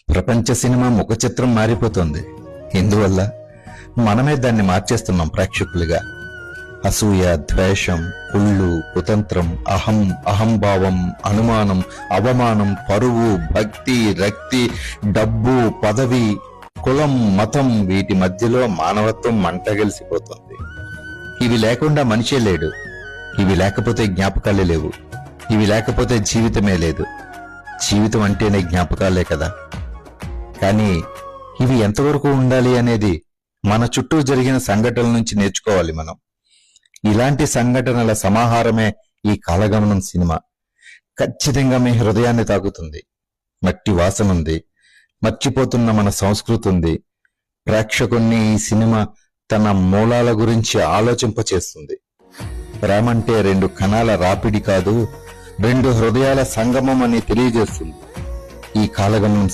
ప్రపంచ సినిమా ముఖ చిత్రం మారిపోతుంది. ఇందువల్ల మనమే దాన్ని మార్చేస్తున్నాం ప్రేక్షకులుగా. అసూయ, ద్వేషం, కుళ్ళు, కుతంత్రం, అహంభావం, అనుమానం, అవమానం, పరువు, భక్తి, రక్తి, డబ్బు, పదవి, కులం, మతం, వీటి మధ్యలో మానవత్వం మంటగలిసిపోతుంది. ఇవి లేకుండా మనిషే లేడు. ఇవి లేకపోతే జ్ఞాపకాలే లేవు. ఇవి లేకపోతే జీవితమే లేదు. జీవితం అంటేనే జ్ఞాపకాలే కదా. కానీ ఇవి ఎంతవరకు ఉండాలి అనేది మన చుట్టూ జరిగిన సంఘటనల నుంచి నేర్చుకోవాలి మనం. ఇలాంటి సంఘటనల సమాహారమే ఈ కాలగమనం సినిమా. ఖచ్చితంగా మీ హృదయాన్ని తాకుతుంది. మట్టి వాసన ఉంది, మర్చిపోతున్న మన సంస్కృతి ఉంది. ప్రేక్షకుణ్ణి ఈ సినిమా తన మూలాల గురించి ఆలోచింపచేస్తుంది. ప్రేమంటే రెండు కణాల రాపిడి కాదు, రెండు హృదయాల సంగమం అని తెలియజేస్తుంది. ఈ కాలగమనం